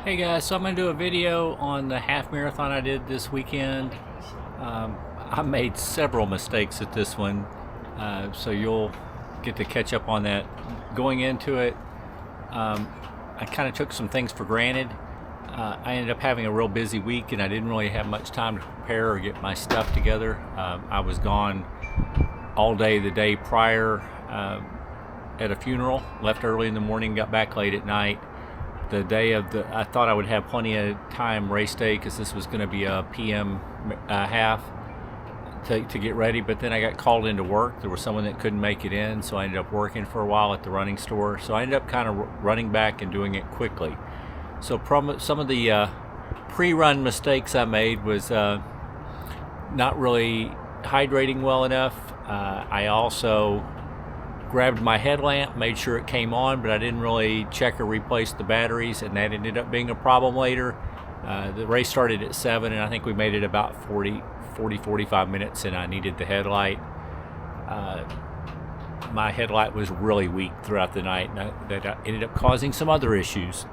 Hey guys, so I'm going to do a video on the half marathon I did this weekend. I made several mistakes at this one, so you'll get to catch up on that. Going into it, I kind of took some things for granted. I ended up having a real busy week and I didn't really have much time to prepare or get my stuff together. I was gone all day the day prior at a funeral, left early in the morning, got back late at night. The day of I thought I would have plenty of time race day because this was going to be a PM half to get ready, but then I got called into work. There was someone that couldn't make it in, so I ended up working for a while at the running store. So I ended up kind of running back and doing it quickly. So some of the pre-run mistakes I made was not really hydrating well enough. I also grabbed my headlamp, made sure it came on, but I didn't really check or replace the batteries, and that ended up being a problem later. The race started at 7 and I think we made it about 45 minutes and I needed the headlight. My headlight was really weak throughout the night, and that ended up causing some other issues.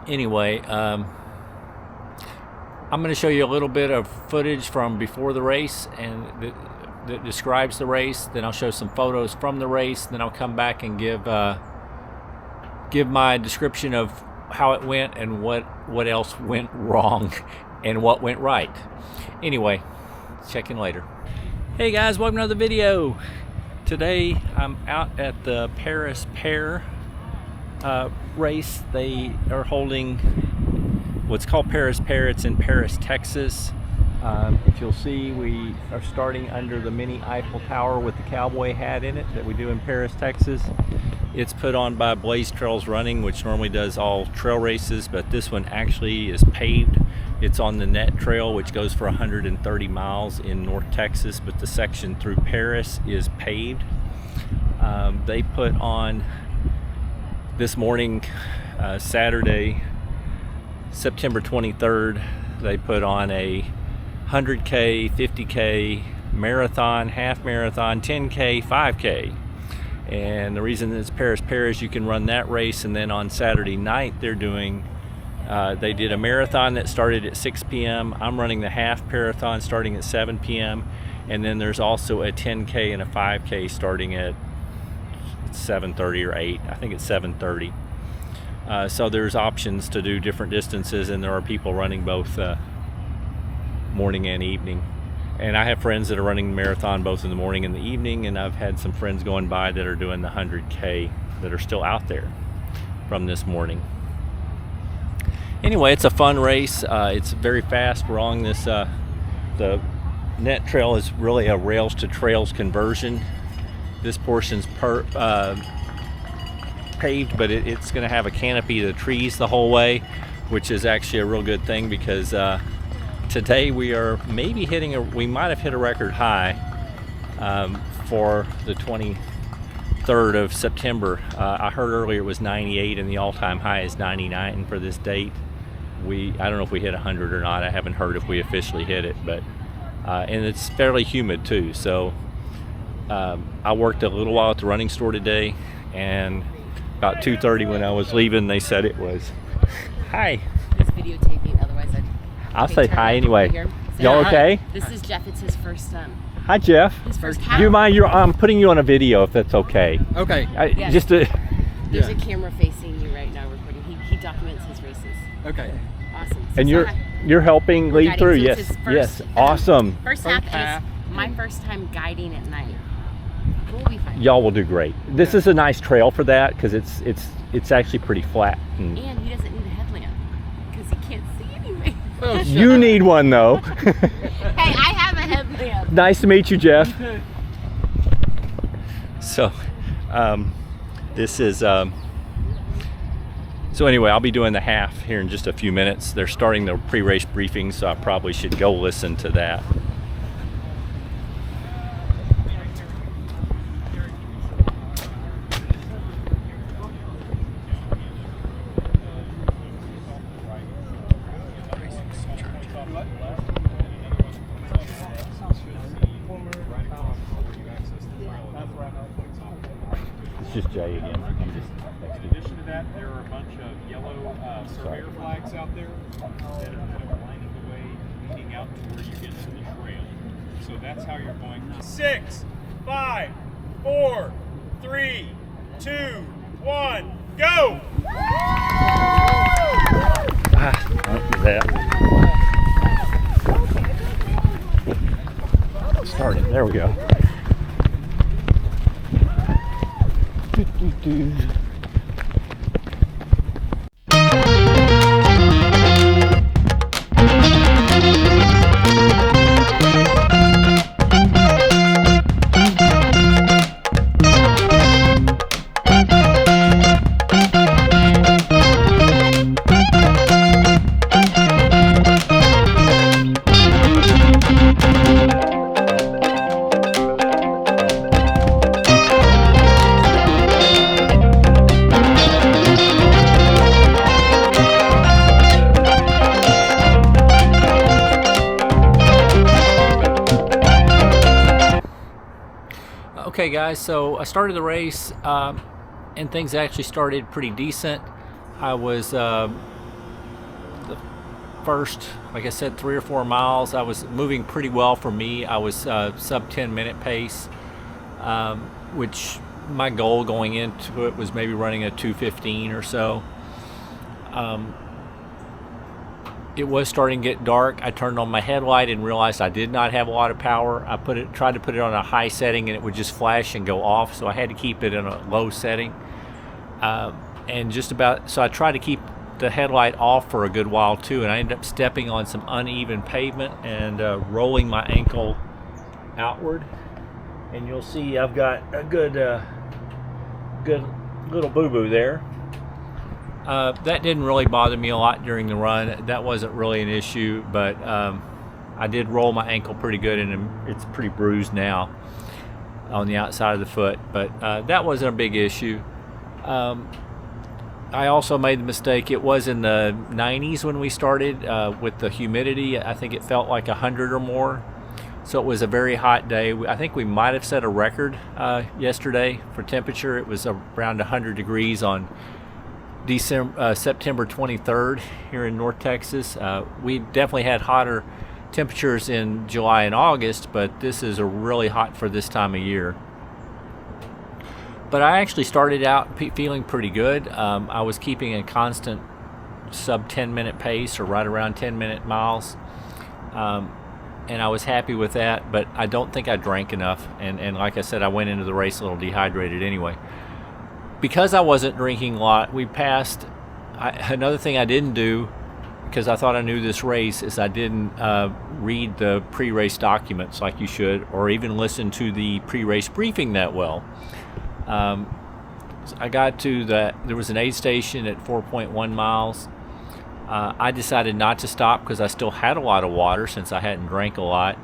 Anyway, I'm going to show you a little bit of footage from before the race and that describes the race. Then I'll show some photos from the race. Then I'll come back and give my description of how it went and what else went wrong and what went right. Anyway, check in later. Hey guys, welcome to another video. Today I'm out at the Paris Pear race. They are holding what's called Paris Pear. It's in Paris, Texas. If you'll see, we are starting under the mini Eiffel Tower with the cowboy hat in it that we do in Paris, Texas. It's put on by Blaze Trails Running, which normally does all trail races, but this one actually is paved. It's on the net trail, which goes for 130 miles in North Texas, but the section through Paris is paved. They put on this morning, Saturday, September 23rd, they put on a 100K, 50K, marathon, half marathon, 10K, 5K. And the reason it's Paris Pear is you can run that race, and then on Saturday night they're doing, they did a marathon that started at 6 p.m. I'm running the half marathon starting at 7 p.m. And then there's also a 10K and a 5K starting at 7:30 or 8. I think it's 7:30. So there's options to do different distances, and there are people running both morning and evening. And I have friends that are running the marathon both in the morning and the evening, and I've had some friends going by that are doing the 100K that are still out there from this morning. Anyway, it's a fun race. It's very fast. We're on this, the net trail is really a rails to trails conversion. This portion's paved, but it's going to have a canopy of the trees the whole way, which is actually a real good thing because today we are maybe we might have hit a record high for the 23rd of September. I heard earlier it was 98 and the all-time high is 99 for this date. I don't know if we hit 100 or not. I haven't heard if we officially hit it, but and it's fairly humid too. So I worked a little while at the running store today, and about 2:30 when I was leaving, they said it was. Hi. It's videotaping, otherwise I'll say hi anyway. Y'all okay? This is Jeff. It's his first Hi Jeff. His first Do you mind? half. I'm putting you on a video if that's okay. Okay. Yeah. Just to. There's a camera facing you right now recording. He documents his races. Okay. Awesome. So And say hi. you're helping We're lead guiding, through. so Yes. it's his Yes. first, Awesome. First First half, half. and it's my first time guiding at night. We'll be fine. Y'all will do great. This is a nice trail for that because it's actually pretty flat. And he doesn't need a headlamp because he can't see anything. Oh, shut You up. need one though. Hey, I have a headlamp. Nice to meet you, Jeff. So, this is, so anyway, I'll be doing the half here in just a few minutes. They're starting the pre-race briefing, so I probably should go listen to that. It's just Jay again. I'm just texting. that, there are a bunch of yellow surveyor flags out there that are kind of lining the way, leading out to where you get to the trail. So that's how you're going. 6, 5, 4, 3, 2, 1, go! Don't do that. Started. There we go. Okay guys, so I started the race and things actually started pretty decent. I was the first, like I said, 3 or 4 miles, I was moving pretty well for me. I was sub 10-minute pace, which my goal going into it was maybe running a 2:15 or so. It was starting to get dark. I turned on my headlight and realized I did not have a lot of power. I tried to put it on a high setting and it would just flash and go off, so I had to keep it in a low setting. So I tried to keep the headlight off for a good while too, and I ended up stepping on some uneven pavement and rolling my ankle outward. And you'll see I've got a good little boo-boo there. That didn't really bother me a lot during the run. That wasn't really an issue, but I did roll my ankle pretty good, and it's pretty bruised now on the outside of the foot, but that wasn't a big issue. I also made the mistake. It was in the 90s when we started with the humidity. I think it felt like 100 or more. So it was a very hot day. I think we might have set a record yesterday for temperature. It was around 100 degrees on September 23rd here in North Texas. We definitely had hotter temperatures in July and August, but this is really hot for this time of year. But I actually started out feeling pretty good. I was keeping a constant sub 10-minute pace, or right around 10-minute miles, and I was happy with that, but I don't think I drank enough, and like I said, I went into the race a little dehydrated anyway. Because I wasn't drinking a lot, we passed. Another thing I didn't do, because I thought I knew this race, is I didn't read the pre-race documents like you should, or even listen to the pre-race briefing that well. I got to there was an aid station at 4.1 miles. I decided not to stop because I still had a lot of water since I hadn't drank a lot,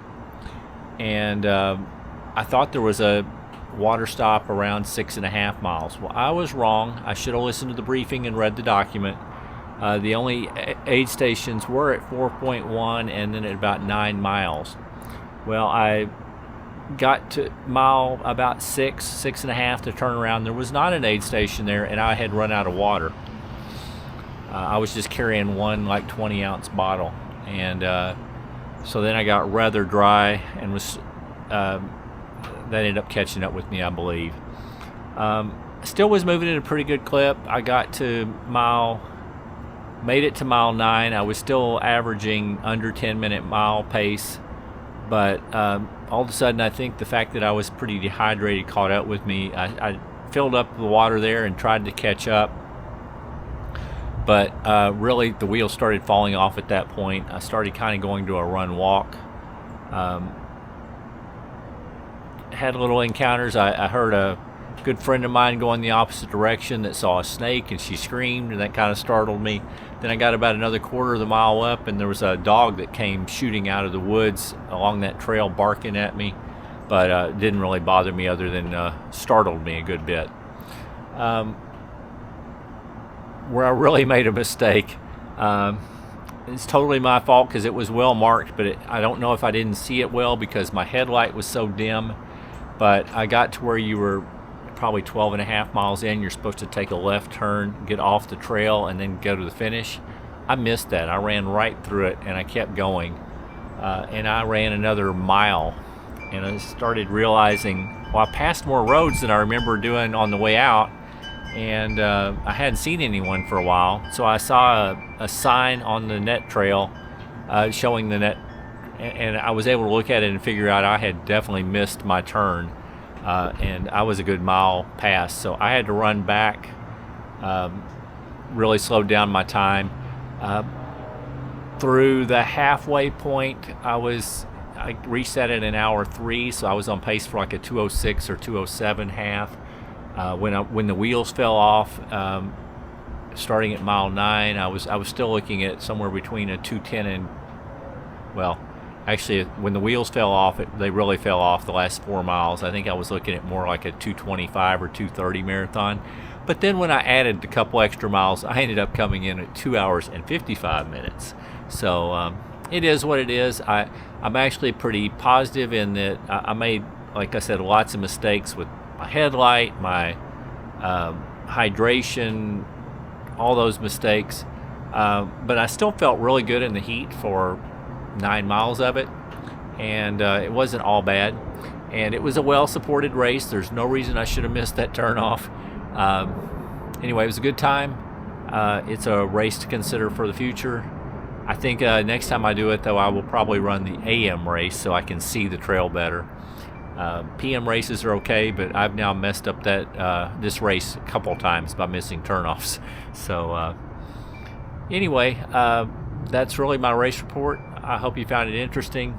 and I thought there was a water stop around 6.5 miles. Well, I was wrong. I should have listened to the briefing and read the document. The only aid stations were at 4.1 and then at about 9 miles. Well, I got to mile about 6.5 to turn around. There was not an aid station there, and I had run out of water. I was just carrying one like 20-ounce bottle, and so then I got rather dry and was that ended up catching up with me, I believe. Still was moving at a pretty good clip. I got to made it to mile 9. I was still averaging under 10-minute mile pace, but all of a sudden I think the fact that I was pretty dehydrated caught up with me. I filled up the water there and tried to catch up, but really the wheels started falling off at that point. I started kind of going to a run walk. Had little encounters. I heard a good friend of mine go in the opposite direction that saw a snake, and she screamed, and that kind of startled me. Then I got about another quarter of the mile up, and there was a dog that came shooting out of the woods along that trail barking at me, but it didn't really bother me other than startled me a good bit. Where I really made a mistake, it's totally my fault because it was well marked, but I don't know if I didn't see it well because my headlight was so dim. But I got to where you were probably 12.5 miles in, you're supposed to take a left turn, get off the trail, and then go to the finish. I missed that. I ran right through it, and I kept going. And I ran another mile, and I started realizing, well, I passed more roads than I remember doing on the way out, and I hadn't seen anyone for a while. So I saw a sign on the net trail showing the net, and I was able to look at it and figure out I had definitely missed my turn, and I was a good mile past. So I had to run back, really slowed down my time. Through the halfway point, I reached that at an hour 3, so I was on pace for like a 2:06 or 2:07 half. When the wheels fell off, starting at mile 9, I was still looking at somewhere between a 2:10 and, well, actually when the wheels fell off, they really fell off the last 4 miles. I think I was looking at more like a 2:25 or 2:30 marathon. But then when I added a couple extra miles, I ended up coming in at 2 hours and 55 minutes. So it is what it is. I'm actually pretty positive in that I made, like I said, lots of mistakes with my headlight, my hydration, all those mistakes. But I still felt really good in the heat for 9 miles of it, and it wasn't all bad. And it was a well-supported race. There's no reason I should have missed that turnoff. Anyway, it was a good time. It's a race to consider for the future. I think next time I do it, though, I will probably run the AM race so I can see the trail better. PM races are okay, but I've now messed up this race a couple times by missing turnoffs. So anyway, that's really my race report. I hope you found it interesting.